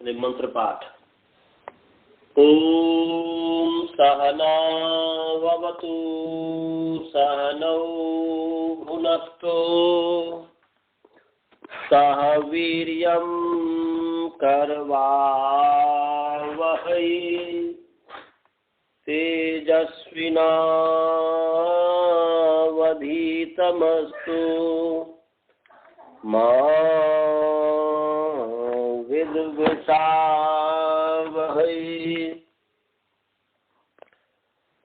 मंत्र पाठ। ओम सहनावतु सहनौ भुनक्तु सह वीर्यं करवावहै तेजस्विनावधीतमस्तु मा विद्विषावहै।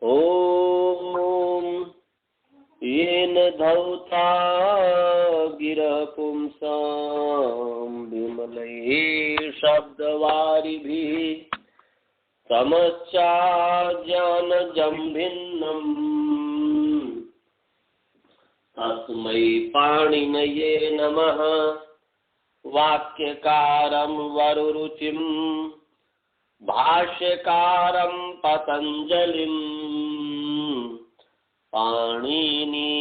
ओम येन धौता गिरः पुंसां विमलैः शब्दवारिभिः तमश्चाज्ञानजं भिन्नम् तस्मै पाणिनये नमः। वाक्यकारं वरुरुचिं भाष्यकारं पतञ्जलिं पाणिनी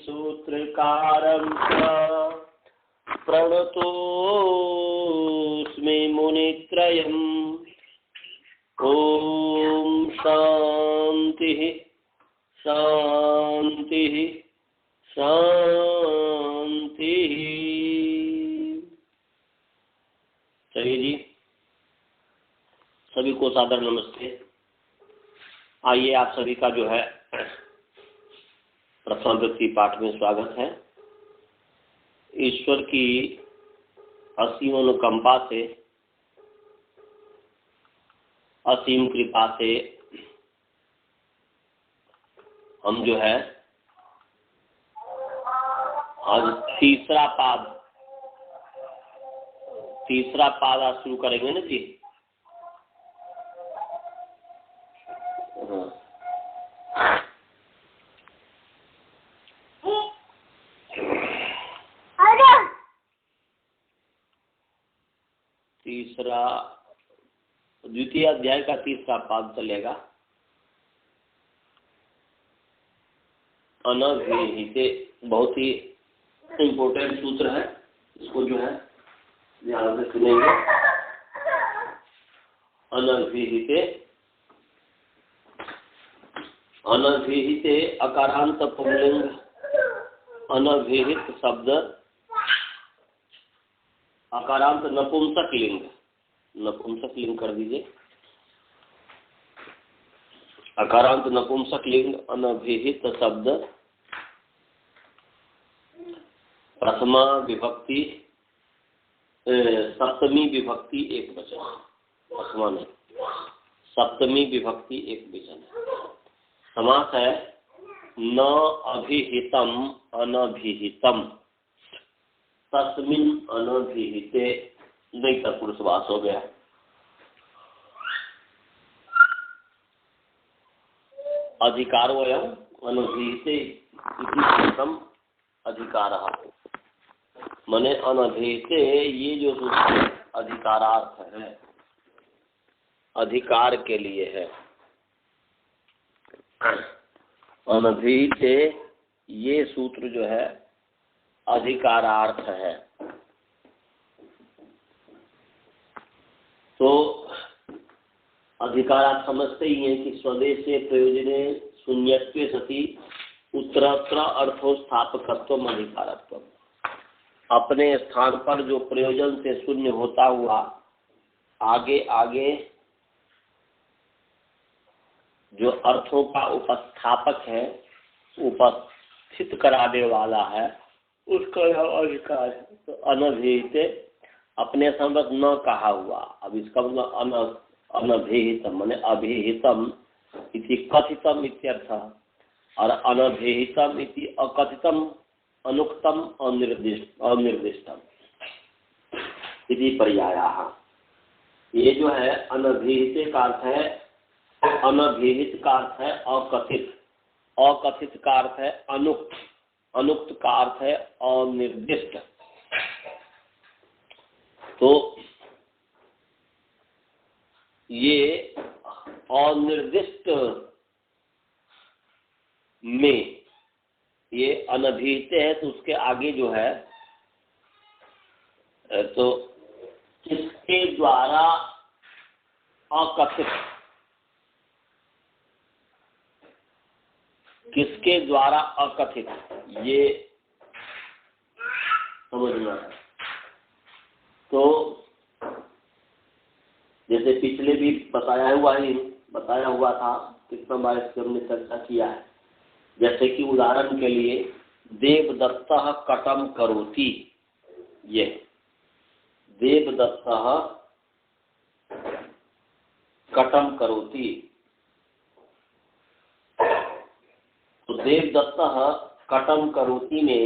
सूत्रकारं च प्रणतोऽस्मि मुनित्रयम्। ओम शांति शांति शांति। चलिए जी, सभी को सादर नमस्ते। आइए आप सभी का जो है प्रथम व्यक्ति पाठ में स्वागत है। ईश्वर की असीम अनुकंपा से, असीम कृपा से हम जो है आज तीसरा पाद आज शुरू करेंगे ना जी। तीसरा द्वितीय अध्याय का तीसरा पाद चलेगा। अनभिहिते बहुत ही इम्पोर्टेंट सूत्र है, इसको जो है ध्यान से सुनेंगे। अनभिहिते अकारांत पुल्लिंग। अनभिहित शब्द अकारांत नपुंसक लिंग, नपुंसक लिंग कर दीजिए। अकारांत नपुंसक लिंग अनभिहित शब्द प्रथमा विभक्ति सप्तमी विभक्ति एक वचन। प्रथमा नहीं, सप्तमी विभक्ति एक वचन। समास है न अभिहितम अनभिहितम तस्मिन् अनभिहिते। नहीं तक पुरुषवास हो गया। अधिकार वयम अनभिहिते इति अधिकारः। मने अनभिहिते ये जो सूत्र अधिकारार्थ है, अधिकार के लिए है। अनभिहिते ये सूत्र जो है अधिकारार्थ है। तो अधिकारार्थ समझते ही हैं कि स्वदेशे प्रयोजने शून्यत्वे सति उत्तरत्र अर्थो स्थापकत्वम अधिकारत्व। अपने स्थान पर जो प्रयोजन से शून्य होता हुआ आगे आगे जो अर्थों का उपस्थापक है, उपस्थित कराने वाला है, उसका यह अधिकार है। तो अनभिहिते अपने संबंध न कहा हुआ। अब इसका मतलब अनभिहितम माने अभिहितम इति कथितम इत्यर्थ, और अनभिहितम इति अकथितम अनुक्तम अनिर्दिष्टम इति पर्यायः। ये जो है अनभिहिते का अर्थ है, अनभिहित का अर्थ है अकथित, अकथित का अर्थ है अनुक्त, अनुक्त का अर्थ है अनिर्दिष्ट। तो ये अनिर्दिष्ट में ये अनभिहित है, तो उसके आगे जो है तो किसके द्वारा अकथित, किसके द्वारा अकथित, ये समझना है। तो जैसे पिछले भी बताया हुआ था, कितना बार इसकी हमने चर्चा किया है। जैसे कि उदाहरण के लिए देवदत्तः कटम करोति, ये देवदत्तः कटम करोति। तो देवदत्तः कटम करोति में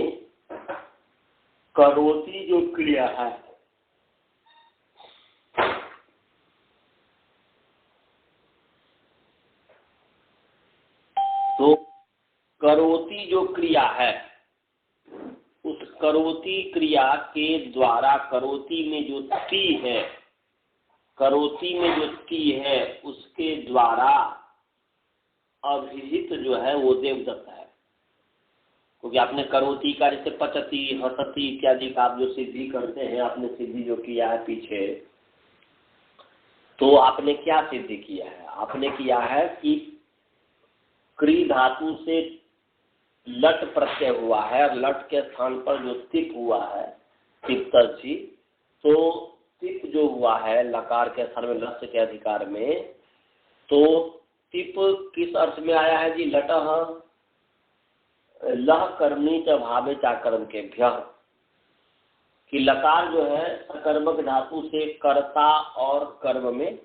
करोति जो क्रिया है, तो करोति जो क्रिया है, उस करोति क्रिया के द्वारा करोति में जो ती है, करोति में जो ती है उसके द्वारा अभिहित जो है वो देवदत्त है। क्योंकि आपने करोति का जैसे पचती हसती इत्यादि का आप जो सिद्धि करते हैं, आपने सिद्धि जो किया है पीछे, तो आपने क्या सिद्धि किया है? आपने किया है कि क्री धातु से लट प्रत्यय हुआ है और लट के स्थान पर जो तिप हुआ है, तिप्तर्ची, तो तिप जो हुआ है लकार के स्थान में लस्य के अधिकार में, तो तिप किस अर्थ में आया है जी? लटः लह कर्मणी च भावे चाकर्म के भ्य, कि लकार जो है सकर्मक धातु से कर्ता और कर्म में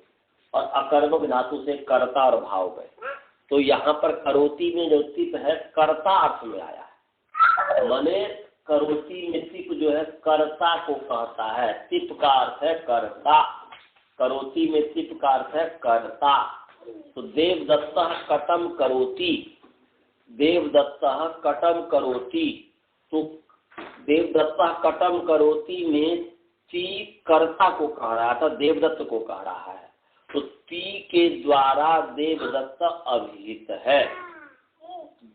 और अकर्मक धातु से कर्ता और भाव में। तो यहाँ पर करोति में जो तिप है कर्ता अर्थ में आया है, माने करोति में तिप जो है कर्ता को कहता है। तिप का अर्थ है कर्ता, करोति में तिप का अर्थ है कर्ता। तो देवदत्तः कटम करोति, देवदत्तः कटम करोति, तो देवदत्तः कटम करोति में ती कर्ता को कह रहा था, देवदत्त को कह रहा है। तो ती के द्वारा देवदत्त अभिहित है।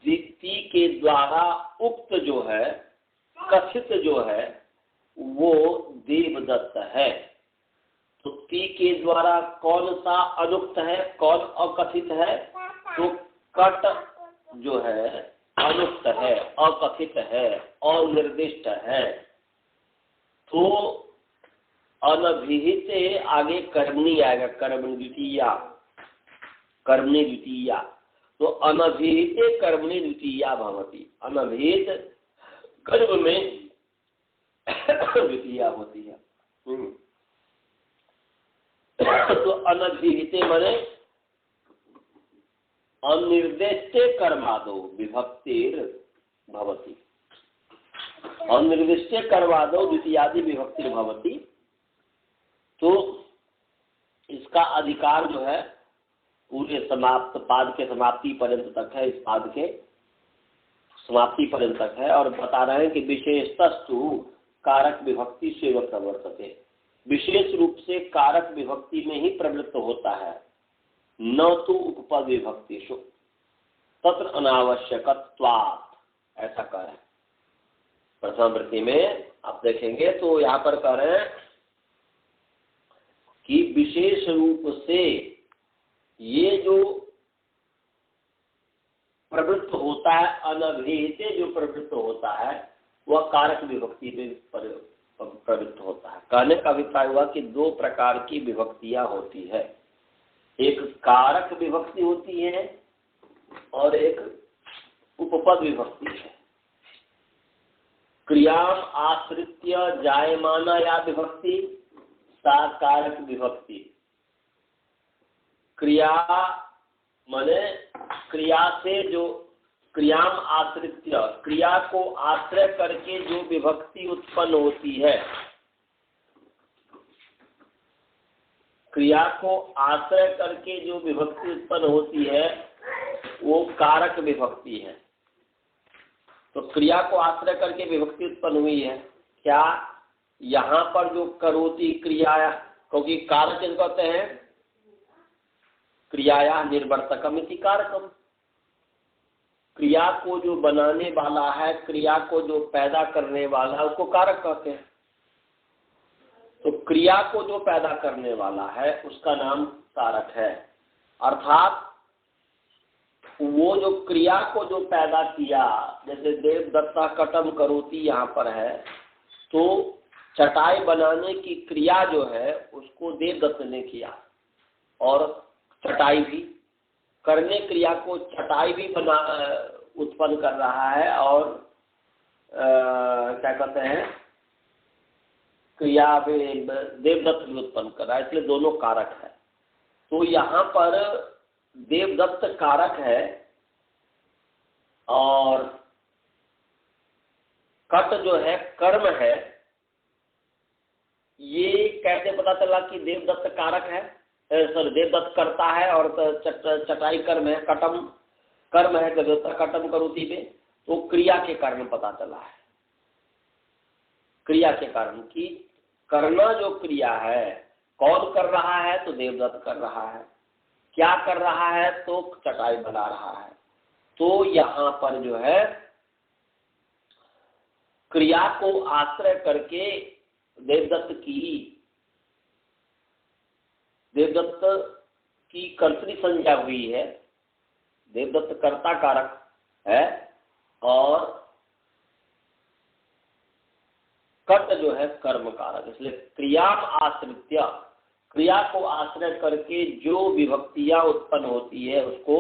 ती के द्वारा उक्त जो है, कथित जो है, वो देवदत्त है। तो ती के द्वारा कौन सा अनुक्त है, कौन अकथित है? तो कट जो है अनुक्त है, अकथित है, अनिर्दिष्ट है। तो अनभिहित आगे कर्मणी आएगा, कर्मणि द्वितीया, कर्मणि द्वितीया। तो अनभिहिते कर्मणि द्वितीया भवति, अनभिहित कर्म में द्वितीया होती है। तो अनभिहिते माने अनिर्दिष्टे कर्मादो विभक्तिर भवति, अनिर्दिष्टे कर्मादो द्वितीयादि विभक्तिर भवति। तो इसका अधिकार जो है पूरे समाप्त पाद के समाप्ति पर्यंत तक है, इस पाद के समाप्ति पर्यंत तक है। और बता रहे हैं कि विशेषतस्तु कारक विभक्ति से वह प्रवर्तते, विशेष रूप से कारक विभक्ति में ही प्रवृत्त होता है, न तो उपपद विभक्तिषु तत्र अनावश्यकत्वात्, ऐसा कह रहे हैं प्रथम वृत्ति में। आप देखेंगे तो यहाँ पर कह रहे हैं कि विशेष रूप से ये जो प्रवृत्त होता है, अनभिहित जो प्रवृत्त होता है, वह कारक विभक्ति में प्रवृत्त होता है। कहने का अभिप्राय हुआ कि दो प्रकार की विभक्तियां होती है, एक कारक विभक्ति होती है और एक उपपद विभक्ति है। क्रियाम आश्रित्य जायमाना या विभक्ति सा कारक विभक्ति। क्रिया माने क्रिया से जो, क्रियाम आश्रित्य, क्रिया को आश्रय करके जो विभक्ति उत्पन्न होती है, क्रिया को आश्रय करके जो विभक्ति उत्पन्न होती है वो कारक विभक्ति है। तो क्रिया को आश्रय करके विभक्ति उत्पन्न हुई है। क्या यहाँ पर जो करोति क्रिया, क्योंकि कारक कहते हैं क्रियाया निर्वर्तकम इति कारकम, क्रिया को जो बनाने वाला है, क्रिया को जो पैदा करने वाला है, उसको कारक कहते हैं। तो क्रिया को जो पैदा करने वाला है उसका नाम कारक है। अर्थात वो जो क्रिया को जो पैदा किया, जैसे देवदत्ता कटम करोति यहाँ पर है, तो चटाई बनाने की क्रिया जो है उसको देवदत्त ने किया, और चटाई भी करने क्रिया को चटाई भी बना उत्पन्न कर रहा है, और क्या कहते हैं क्रिया भी देवदत्त भी उत्पन्न कर रहा है, इसलिए दोनों कारक है। तो यहाँ पर देवदत्त कारक है और कट जो है कर्म है। ये कैसे पता चला कि देवदत्त कारक है, सॉरी देवदत्त करता है और चटाई कर्म है, कटम कर्म है देवदत्ता कटम करोति में? तो क्रिया के कारण पता चला है, क्रिया के कारण कि करना जो क्रिया है कौन कर रहा है, तो देवदत्त कर रहा है। क्या कर रहा है, तो चटाई बना रहा है। तो यहाँ पर जो है क्रिया को आश्रय करके देवदत्त की कर्तरी संज्ञा हुई है, देवदत्त कर्ता कारक है, और कट जो है कर्म कारक। इसलिए क्रिया आश्रित्य, क्रिया को आश्रय करके जो विभक्तियां उत्पन्न होती है उसको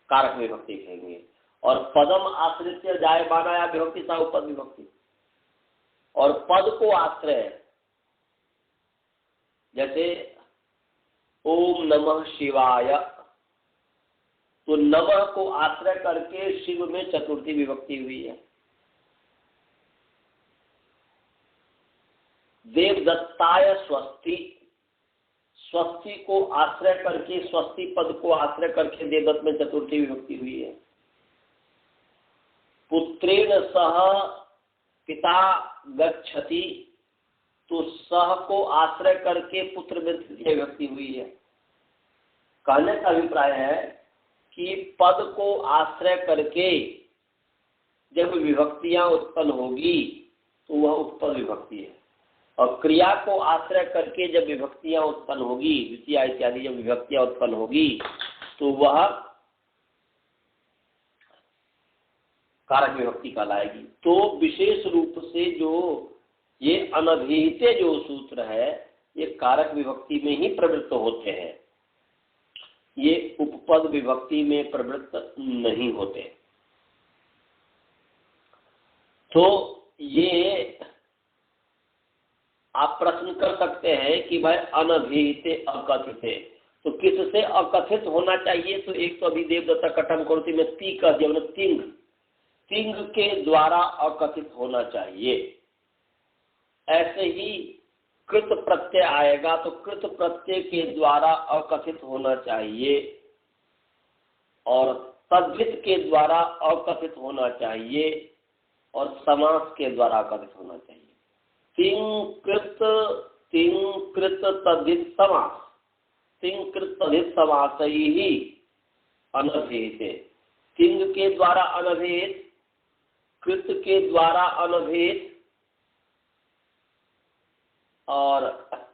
कारक विभक्ति कहेंगे। और पदम आश्रित्य जायमाना या विभक्ति सा उपद विभक्ति, और पद को आश्रय जैसे ओम नमः शिवाय, तो नमः को आश्रय करके शिव में चतुर्थी विभक्ति हुई है। देवदत्ताय स्वस्ति, स्वस्ति को आश्रय करके, स्वस्ति पद को आश्रय करके देवदत्त में चतुर्थी विभक्ति हुई है। पुत्रेण सह पिता गच्छति, तो सह को आश्रय करके पुत्र में तृतीय विभक्ति हुई है। कहने का अभिप्राय है कि पद को आश्रय करके जब विभक्तियां उत्पन्न होगी तो वह उपपद विभक्ति है, और क्रिया को आश्रय करके जब विभक्तियां उत्पन्न होगी, द्वितीया इत्यादि जब विभक्तियां उत्पन्न होगी तो वह कारक विभक्ति कहलाएगी। तो विशेष रूप से जो ये अनभिहित जो सूत्र है ये कारक विभक्ति में ही प्रवृत्त होते हैं, ये उपपद विभक्ति में प्रवृत्त नहीं होते। तो ये आप प्रश्न कर सकते हैं कि भाई अनभिहित अकथित, तो किससे अकथित होना चाहिए? तो एक तो अभी देवदत्ता कटम करोति में ती कह दिया, तिंग, तिंग के द्वारा अकथित होना चाहिए। ऐसे ही कृत प्रत्यय आएगा तो कृत प्रत्यय के द्वारा अकथित होना चाहिए, और तद्धित के द्वारा अकथित होना चाहिए, और समास के द्वारा अकथित होना चाहिए। तिंग कृत तद्धित समास, तिंग कृत तद्धित समास ही अनभिहित है। तिंग के द्वारा अनभिहित, कृत के द्वारा अनभिहित, और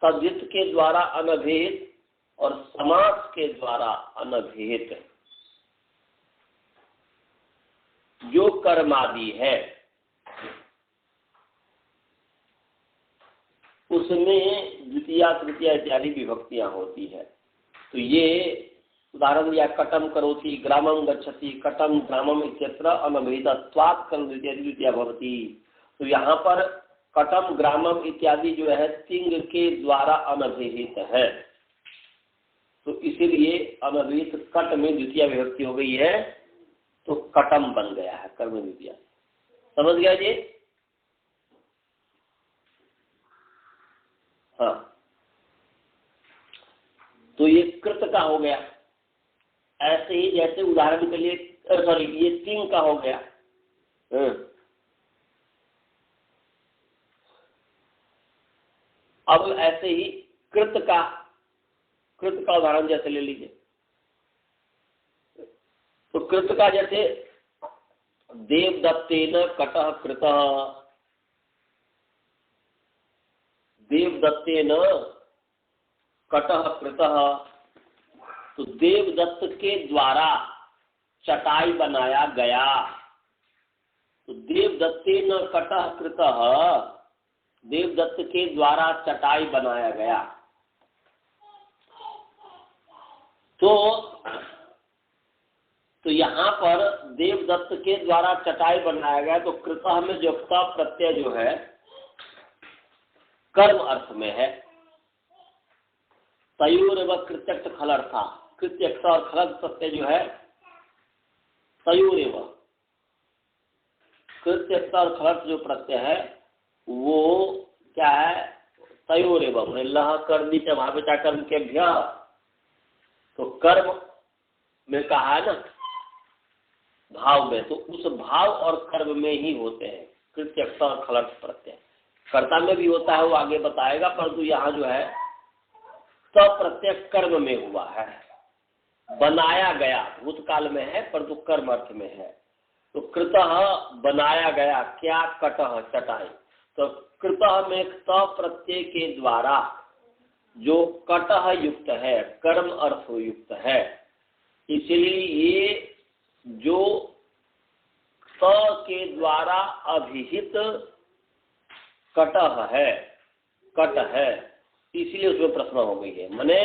तद्धित के द्वारा अनभिहित, और समास के द्वारा अनभिहित जो कर्मादि है उसमें द्वितीया तृतीया इत्यादि विभक्तियां होती है। तो ये उदाहरण दिया कटम करोति, ग्रामम गच्छति, कटम ग्रामम इत्यत्र अनभिहितत्वात् कर्म द्वितीया भवति। तो यहाँ पर कटम ग्रामम इत्यादि जो है तिंग के द्वारा अनभिहित है, तो इसीलिए अनभिहित कट में द्वितीय विभक्ति हो गई है, तो कटम बन गया है कर्म द्वितीया। समझ गया जी? हाँ, तो ये कृत का हो गया। ऐसे ही जैसे उदाहरण के लिए सॉरी ये तिंग का हो गया। अब ऐसे ही कृत का उदाहरण जैसे ले लीजिए, तो कृत का जैसे देवदत्तेन कटः कृतः, देवदत्तेन कटः कृतः, तो देवदत्त के द्वारा चटाई बनाया गया। तो देवदत्तेन कटः कृतः, देवदत्त के द्वारा चटाई बनाया गया। तो यहाँ पर देवदत्त के द्वारा चटाई बनाया गया, तो कृतः में जो क प्रत्यय जो है कर्म अर्थ में है। तयोरेव कृत्यक्त खलर्था, कृत्यक्त और खलर्थ प्रत्यय जो है तयोरेव, कृत्यक्त और खलर्थ जो प्रत्यय है वो क्या है, तयोरेव, लह कर्मी च भाविता कर्म के भ्य, तो कर्म में कहा है ना भाव में, तो उस भाव और कर्म में ही होते हैं कृत्यक्त और खलर्थ प्रत्यय। कर्ता में भी होता है, वो आगे बताएगा, परंतु यहाँ जो है तो प्रत्यय कर्म में हुआ है। बनाया गया भूतकाल में है परंतु कर्म अर्थ में है। तो कृतः बनाया गया, क्या, कटः चटाई। तो कृतः में त प्रत्यय के द्वारा जो कटः युक्त है, कर्म अर्थ युक्त है, इसलिए ये जो त के द्वारा अभिहित कटः है, कट है, इसलिए उसमें प्रश्न हो गई है। माने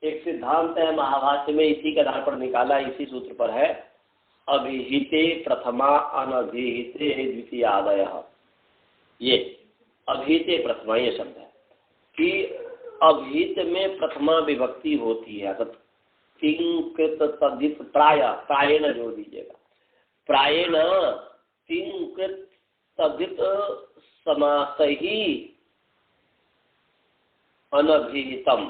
एक सिद्धांत है महाभाष्य में, इसी के आधार पर निकाला, इसी सूत्र पर है, अभिहिते प्रथमा अनभिहिते द्वितीयादयः। ये अभिहिते प्रथमा ये शब्द है कि अभिहित में प्रथमा विभक्ति होती है। तिंकृत तद्धित प्राय, प्रायेण जोड़ दीजिएगा, प्रायेण तिंकृत तद्धित समास ही अनभिहितम।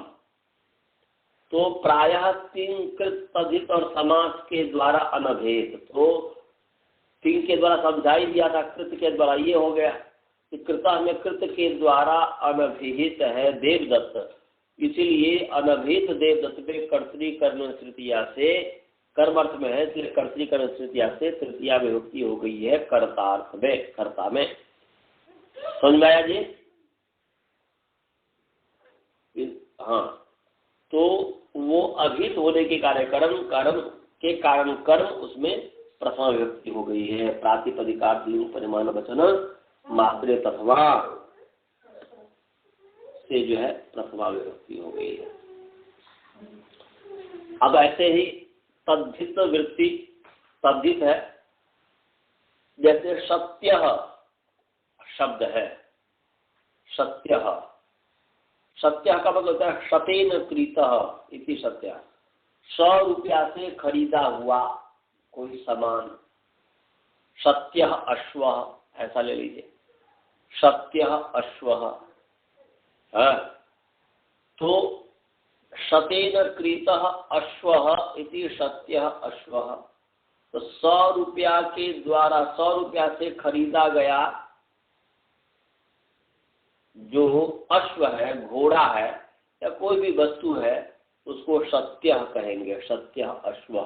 तो प्रायः तिंकृत तद्धित और समास के द्वारा अनभिहित, तो तिंग के द्वारा समझाई दिया था, कृत के द्वारा ये हो गया कि कृता में कृत के द्वारा अनभिहित है देवदत्त, इसीलिए अनभिहित देवदत्त पे कर्तृकर्ण तृतीया से, कर्म अर्थ में है इसलिए कर्तृकर्ण तृतीया से तृतीया विभक्ति हो गई है कर्तार्थ में, कर्ता में। समझ में आया जी? हाँ, तो वो अभिहित होने के कार्यक्रम, कर्म के कारण कर्म, उसमें प्रथमा विभक्ति हो गई है। प्रातिपदिकार्थ लिंग परिमाण वचन मात्रे तथवा से जो है प्रथमा विभक्ति हो गई है। अब ऐसे ही तद्धित वृत्ति, तद्धित है, जैसे सत्य शब्द है, सत्य, सत्य का मतलब होता है सतेन क्रीतः इति सत्य, 100 रुपया से खरीदा हुआ कोई सामान। सत्य अश्व, ऐसा ले लीजिए, सत्य अश्व है। तो सतेन क्रीतः अश्व इति सत्य अश्व, तो 100 रुपया के द्वारा, 100 रुपया से खरीदा गया जो अश्व है, घोड़ा है या कोई भी वस्तु है, उसको सत्य कहेंगे, सत्य अश्व।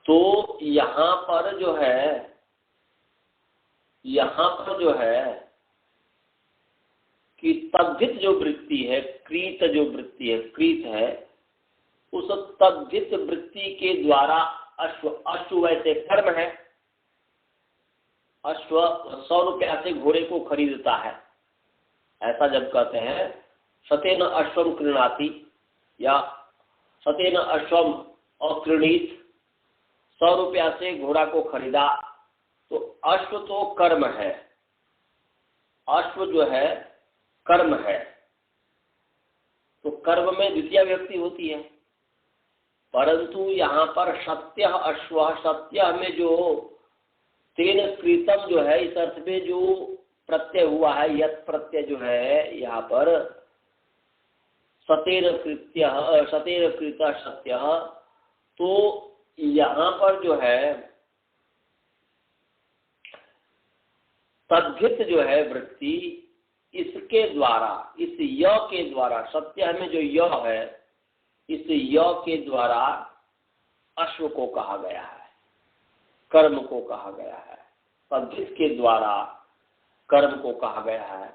तो यहाँ पर जो है, यहाँ पर जो है कि तद्धित जो वृत्ति है, क्रीत जो वृत्ति है, क्रीत है, उस तद्धित वृत्ति के द्वारा अश्व, अश्व वैसे कर्म है, अश्व 100 रुपया से घोड़े को खरीदता है, ऐसा जब कहते हैं सतेन अश्वम क्रीणाति या सतेन अश्वम अक्रीणीत, 100 रुपया से घोड़ा को खरीदा, तो अश्व तो कर्म है, अश्व जो है कर्म है, तो कर्म में द्वितीय व्यक्ति होती है। परंतु यहाँ पर सत्य अश्व, सत्य में जो तेन क्रीतम जो है, इस अर्थ में जो प्रत्यय हुआ है, यत प्रत्यय जो है यहाँ पर सतेन कृत्य, सतेन कृत सत्य, तो यहाँ पर जो है तद्धित जो है वृत्ति, इसके द्वारा, इस य के द्वारा, सत्य में जो य है, इस य के द्वारा अश्व को कहा गया है, कर्म को कहा गया है, तद्धित के द्वारा कर्म को कहा गया है,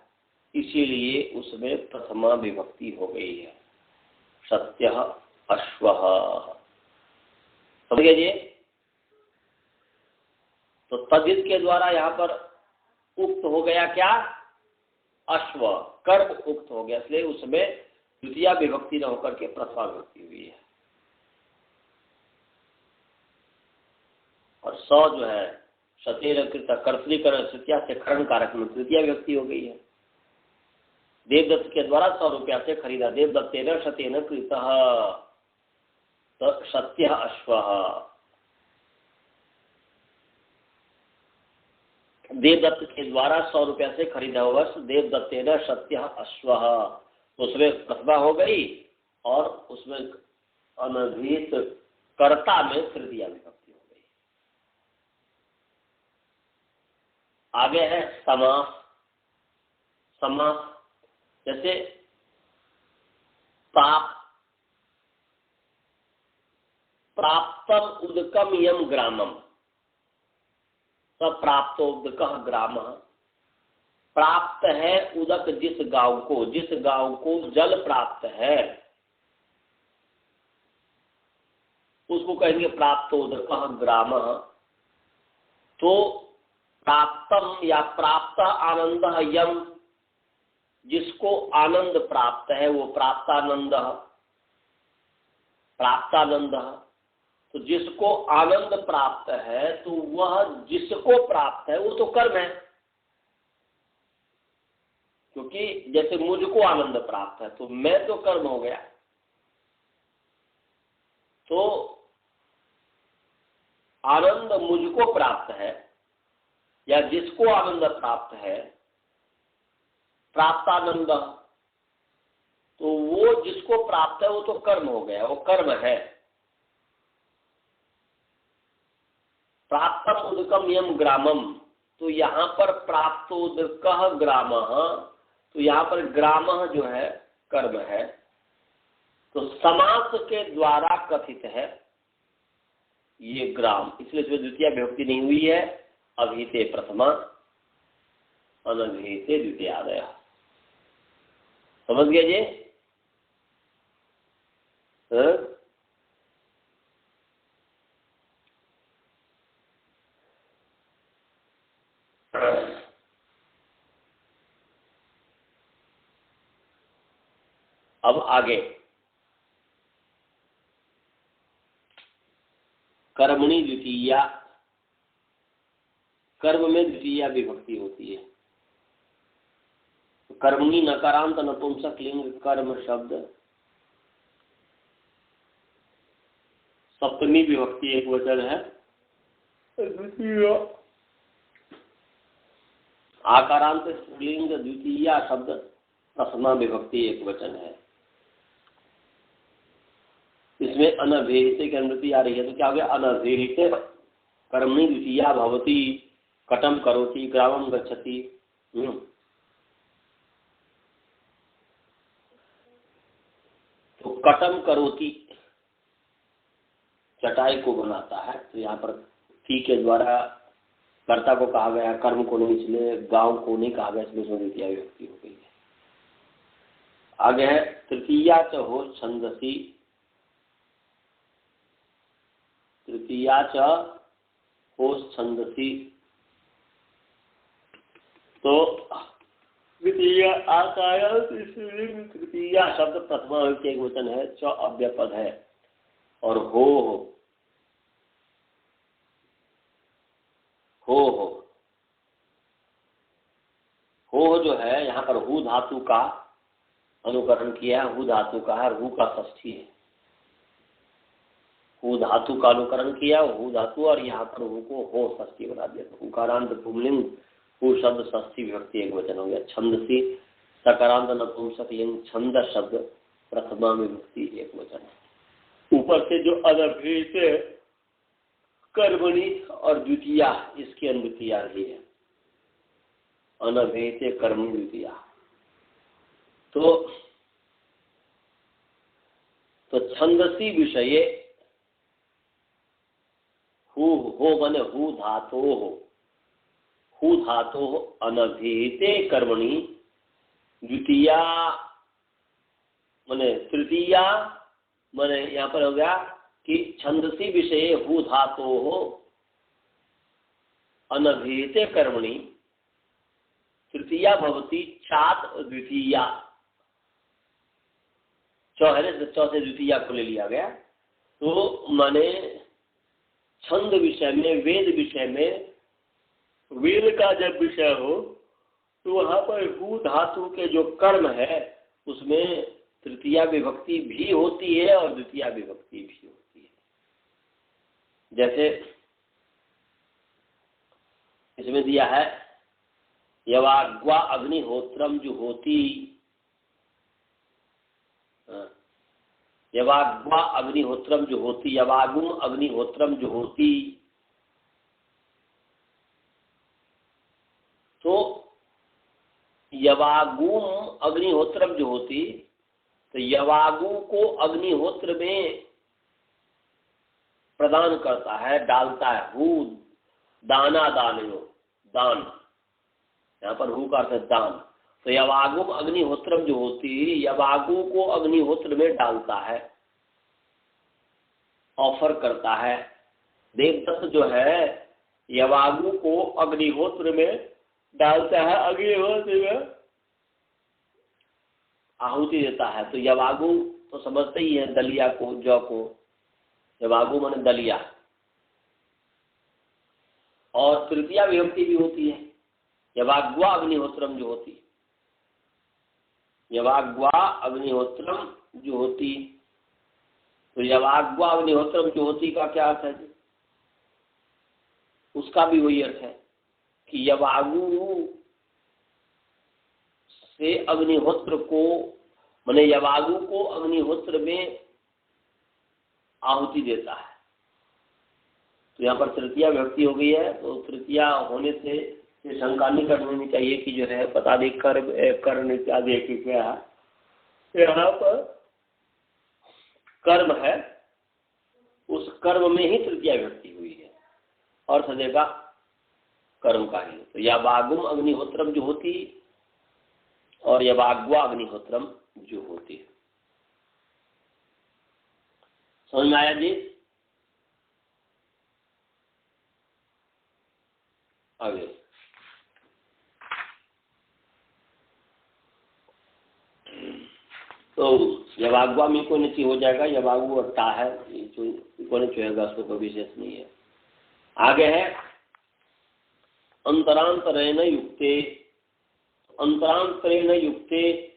इसीलिए उसमें प्रथमा विभक्ति हो गई है। सत्यः अश्वः, समझ गए जी। तो तद्धित के द्वारा यहाँ पर उक्त हो गया क्या, अश्व, कर्म उक्त हो गया, इसलिए उसमें द्वितीय विभक्ति न होकर के प्रथमा विभक्ति हुई है। और स जो है सतेर कृत कर्तृकरण तृतीया से खरण कारक में तृतीय विभक्ति हो गई है। देवदत्त के द्वारा 100 रुपया से खरीदा, देवदत्तेन शतेन कृतः, तो सत्यः अश्वः। देवदत्त के द्वारा 100 रुपया से खरीदा हुआ देवदत्तेन सत्यः अश्वः, उसमें प्रथमा हो गई और उसमें अनभिहित कर्ता में तृतीय विभक्ति हो गई। आगे है समास। समास जैसे प्राप्तम उदकम यम ग्रामम, प्राप्तोदकः ग्रामः, प्राप्त है उदक जिस गांव को, जिस गांव को जल प्राप्त है उसको कहेंगे प्राप्तोदकः ग्रामः। तो प्राप्तम या प्राप्त आनंद यम, जिसको आनंद प्राप्त है वो प्राप्तानंद, प्राप्तानंद। तो जिसको आनंद प्राप्त है तो वह जिसको प्राप्त है वो तो कर्म है, क्योंकि जैसे मुझको आनंद प्राप्त है तो मैं तो कर्म हो गया। तो आनंद मुझको प्राप्त है या जिसको आनंद प्राप्त है प्राप्तानंद, तो वो जिसको प्राप्त है वो तो कर्म हो गया, वो कर्म है। प्राप्तम उदकम यम ग्रामम, तो यहाँ पर प्राप्तोदकः ग्रामः, तो यहाँ पर ग्रामः जो है कर्म है। तो समास के द्वारा कथित है ये ग्राम, इसलिए इसमें द्वितीय विभक्ति नहीं हुई है। अभिहिते प्रथमा अनभिहिते द्वितीयादय, समझ गए जी। अब आगे कर्मणि द्वितीया, कर्म में द्वितीय विभक्ति होती है। कर्मणि नकारांत नपुंसक लिंग कर्म शब्द, सप्तमी विभक्ति एक वचन है। द्वितीय आकारांत स्त्रीलिंग द्वितीय शब्द प्रथमा विभक्ति एक वचन है। इसमें अनभिहित की अनुमति आ रही है, तो क्या हो गया, अनभिहित कर्मणि द्वितीया भवति, कटम करोति, ग्रामम गच्छति। तो कटम करोति चटाई को बनाता है, तो यहाँ पर ती के द्वारा कर्ता को कहा गया, कर्म को नहीं, इसलिए गांव को नहीं कहा गया, इसमें द्वितीय विभक्ति हो गई है। आगे है तृतीया च हो छंदसी, तृतीया च हो छंदसी, तो द्वितीय आकाय तृतीया शब्द प्रथमा विभक्ति एक वचन है, च अव्यपद है, और हो जो है यहाँ पर हु धातु का अनुकरण किया है, हु धातु का है, हु का षष्ठी है। हु धातु का अनुकरण किया, हु धातु, और यहाँ पर हु को हो षष्ठी बना दिया। तो हुकारांत पुंलिंग हु शब्द षष्ठी विभक्ति एक वचन हो गया। छंदसी सकारांत नपुंसक लिंग छंद शब्द प्रथमा विभक्ति एक वचन है। ऊपर से जो अनभिहित कर्मणि और द्वितीया, इसकी अनुद्वितीया ही है, अनभिहित कर्मणि द्वितीया। तो छंदसी विषये हो माने हु धातो अनभिहिते कर्मणि द्वितीया माने तृतीया, माने यहाँ पर हो गया कि छंदसी विषय हु धातो हो अनभिहिते कर्मणि तृतीया भवती चात द्वितीया। चौहरे से चौथे द्वितीया को ले लिया गया। तो माने छंद विषय में, वेद विषय में, वेद का जब विषय हो तो वहां पर हु धातु के जो कर्म है उसमें तृतीया विभक्ति भी होती है और द्वितीया विभक्ति भी होती है। जैसे इसमें दिया है यवाग्वा अग्निहोत्रम जुहोति, यवाग्वा अग्निहोत्रम जुहोति, यवागुम अग्निहोत्रम जुहोति। तो यवागुम अग्निहोत्रम जुहोति, तो यवागु को अग्निहोत्र में प्रदान करता है, डालता है। हु दाना दानयो, दान, यहाँ पर हु का अर्थ है दान। तो यवागुम अग्निहोत्रम जो होती, यवागु को अग्निहोत्र में डालता है, ऑफर करता है। देवदत्त जो है यवागु को अग्निहोत्र में डालता है, अग्निहोत्र में आहुति देता है। तो यवागु तो समझते ही है दलिया को, जौ को। यवागु माने दलिया। और तृतीया विभक्ति भी होती है, यवाग्वा अग्निहोत्रम जो होती, यवाग्वा अग्निहोत्रम जो होती। तो यवाग्वा अग्निहोत्रम जो होती का क्या अर्थ है? उसका भी वही अर्थ है कि यवागु से अग्निहोत्र को, माने यवागु को अग्निहोत्र में आहुति देता है। तो यहाँ पर तृतीया विभक्ति हो गई है। तो तृतीया होने से शंका नहीं करनी चाहिए कि जो है पता देख कर इत्यादि क्या है। यहाँ पर कर्म है, उस कर्म में ही तृतीया विभक्ति हुई है, अर्थ देगा कर्म का ही। तो यवागुम अग्निहोत्रम जो होती और यवाग्वा अग्निहोत्रम जो होती। समझ में आया जी? आगे तो यवाग्वा में को नीचे हो जाएगा, यवागु अट्टा है, को नीचे होगा, उसको कोई विशेष नहीं है। आगे है अंतरांतरेण युक्ते। अंतरांतरेण युक्ते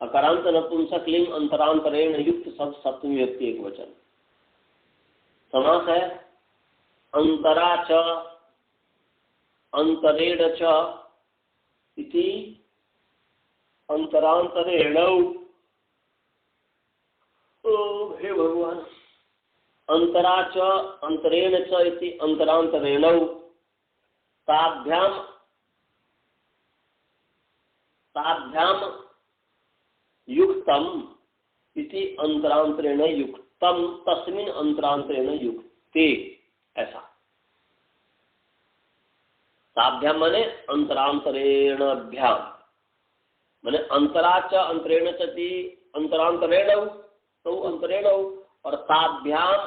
अकारांत नपुंसक लिंग अंतरांतरेण युक्त सब सप्तमी व्यक्ति एक वचन। समास है अंतरा च अंतरेण च इति अंतरांतरेण। हे भगवान, अंतरा च अंतरेण च इति अंतरांतरेण ताभ्याम ताभ्याम युक्तम इति अंतरांतरेण युक्तम तस्मिन् अंतरांतरेण युक्ते। ऐसा ताभ्याम माने अंतरांतरेणाभ्याम, माने अंतरा च अंतरेण चति अंतरांतरेण, तो अंतरेण, और ताभ्याम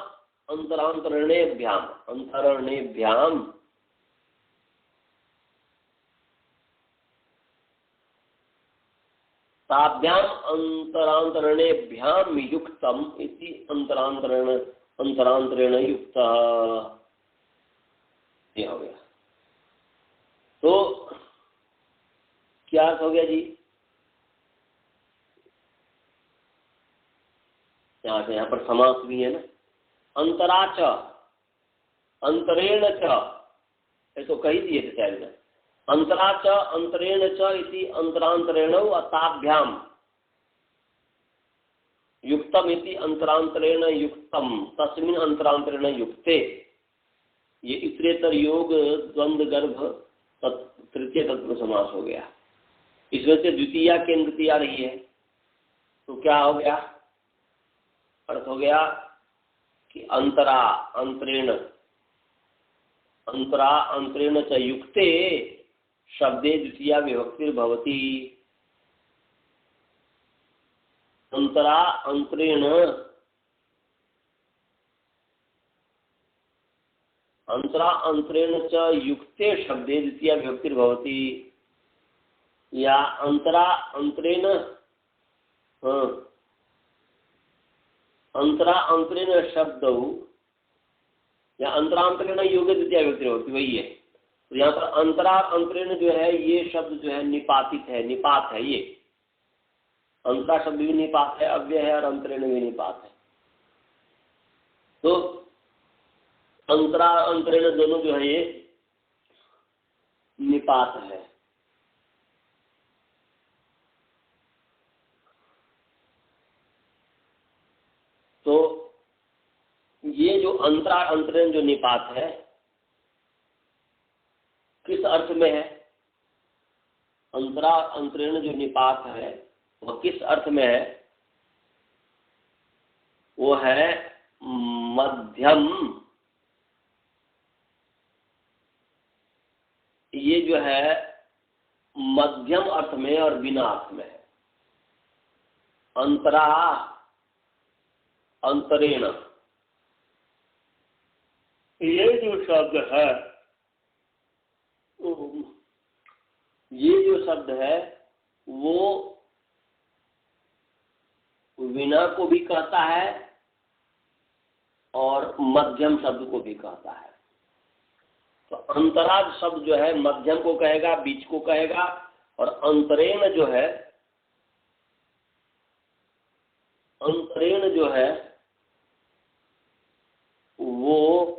अंतरांतरेणेभ्याम, अंतरणेभ्याम। ताभ्याम अंतरांतरणेभ्याम युक्तम इति अंतरांतरेण युक्त। ये हो गया। तो क्या हो गया जी? यहाँ पर समास भी है ना, अंतरा च अंतरेण च, ये तो कही दिए थे शायद में। अंतरा च अंतरेण च इति अंतरांतरेण ताभ्याम युक्तम इति अंतरांतरेण युक्तम तस्मिन् अंतरांतरेण युक्ते। ये इतरेतर योग द्वंद्व गर्भ तृतीय तत्व समास हो गया। इसमें से द्वितीया केंद्रती आ रही है, तो क्या हो गया? अर्थ हो गया कि अंतरा अंतरेण, अंतरा अंतरेण च युक्ते शब्दे द्वितीया विभक्ति भवति। अंतरा अंतरेण अंतरा अंतरेण च युक्ते शब्दे द्वितीया विभक्तिर्भवति या अंतरा अंतरेण अंतरा अंतरेण शब्दौ या अंतरांतरेण योग्य द्वितीया विभक्तिर्भवति, वही है। तो यहाँ पर अंतरा अंतरेण जो है ये शब्द जो है निपातित है, निपात है। ये अंतरा शब्द भी निपात है, अव्यय है, और अंतरेण भी निपात है। तो अंतरा अंतरेण दोनों जो है ये निपात है। तो ये जो अंतरा अंतरेण जो निपात है किस अर्थ में है? अंतरा अंतरेण जो निपात है वह किस अर्थ में है? वो है मध्यम। ये जो है मध्यम अर्थ में और बिना अर्थ में है। अंतरा अंतरेण ये जो शब्द है, ये जो शब्द है वो विना को भी कहता है और मध्यम शब्द को भी कहता है। तो अंतराज शब्द जो है मध्यम को कहेगा, बीच को कहेगा, और अंतरेण जो है, अंतरेण जो है वो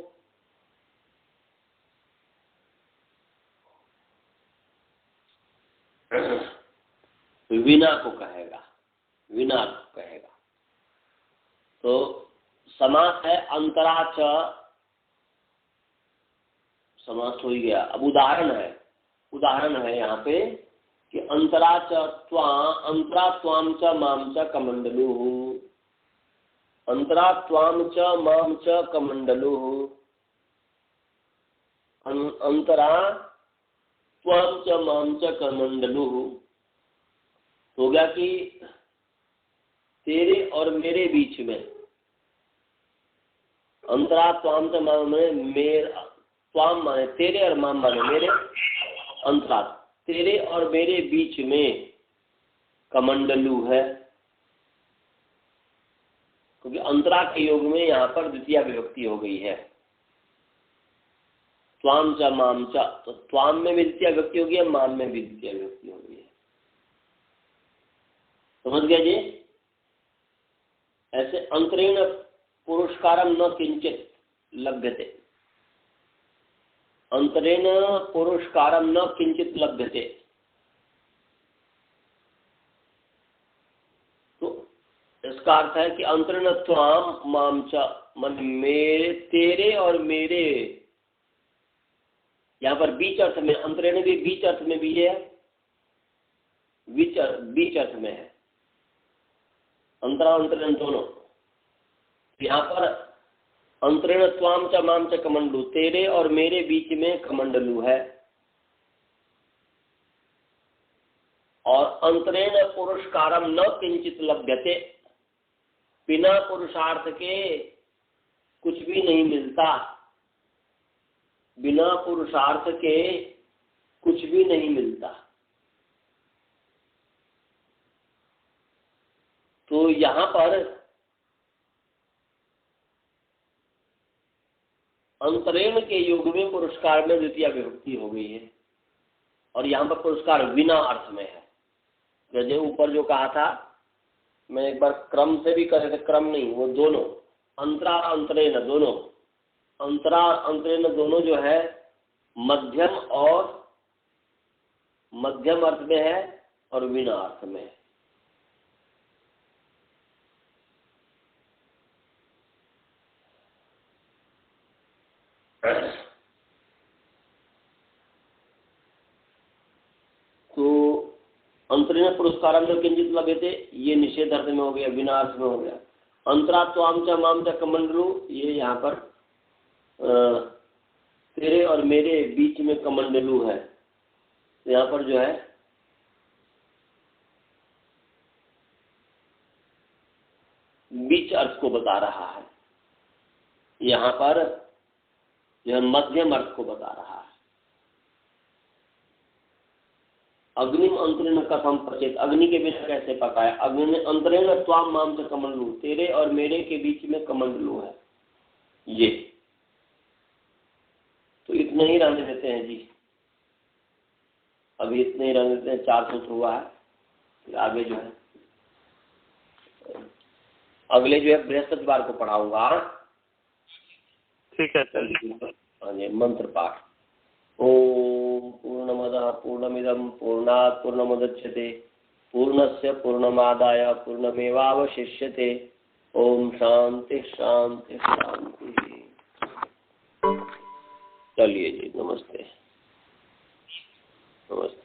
विना को कहेगा, विना को कहेगा। तो समास है अंतराच, समास हो ही गया। अब उदाहरण है यहाँ पे कि अंतराच अंतरा त्वाम च माम च कमंडलु, अंतरा त्वाम च माम च कमंडलु, अंतरा त्वाम च माम च कमंडलु। हो गया कि तेरे और मेरे बीच में, अंतरा त्वाम च माम में मेरा, त्वाम माने तेरे और माम माने मेरे, अंतरा तेरे और मेरे बीच में कमंडलू है, क्योंकि अंतरा के योग में यहाँ पर द्वितीय विभक्ति हो गई है। त्वाम च माम च, तो त्वाम में भी द्वितीय विभक्ति हो गई है, माम में भी द्वितीय विभक्ति हो गई है। समझ गया जी? ऐसे अंतरेण पुरस्कारम न किंचित लभ्यते, अंतरेण पुरस्कारम न किंचित लभ्यते। तो इसका अर्थ है कि अंतरेण त्वाम माम च, मन मेरे, तेरे और मेरे, यहाँ पर बीच अर्थ में, अंतरेण भी बीच अर्थ में भी है, बीच अर्थ में है, अंतरा अंतरेण दोनों। यहाँ पर अंतरेण त्वाम च माम च कमंडलू, तेरे और मेरे बीच में कमंडलू है, और अंतरेण पुरस्कारम न किंचित लभ्यते, बिना पुरुषार्थ के कुछ भी नहीं मिलता, बिना पुरुषार्थ के कुछ भी नहीं मिलता। तो यहाँ पर अंतरेण के योग में पुरस्कार में द्वितीय विभक्ति हो गई है, और यहाँ पर पुरस्कार बिना अर्थ में है। जैसे ऊपर जो कहा था, मैं एक बार क्रम से भी कहे थे, क्रम नहीं, वो दोनों अंतरा अंतरेण दोनों, अंतरा अंतरेण दोनों जो है मध्यम और मध्यम अर्थ में है और बिना अर्थ में है। तो अंतरेण पुरस्कार में किंचित लभ्यते, ये निषेध अर्थ में हो गया, बिना अर्थ में हो गया। अंतरा त्वाम च माम च कमंडलू, ये यहाँ पर तेरे और मेरे बीच में कमंडलू है, तो यहाँ पर जो है बीच अर्थ को बता रहा है, यहाँ पर यह मध्यम अर्थ को बता रहा है। अग्निम अंतरेण कथम पचेत, अग्नि के बिना कैसे पकाए। अग्नि अंतरेण त्वाम माम च कमंडलू, तेरे और मेरे के बीच में कमंडलू है। ये तो इतने ही रहने देते हैं जी, अभी इतने ही रहने देते हैं। 4 सूत्र हुआ है, फिर आगे जो है अगले जो है बृहस्पतिवार को पढ़ाऊंगा। ठीक है सर। हाँ जी, मंत्र पाठ। ओम पूर्णमदः पूर्णमिदं पूर्णात् पूर्णमुदच्यते पूर्णस्य पूर्णमादाय पूर्णमेवावशिष्यते। ओम शांति शांति शांति। चलिए जी, नमस्ते नमस्ते।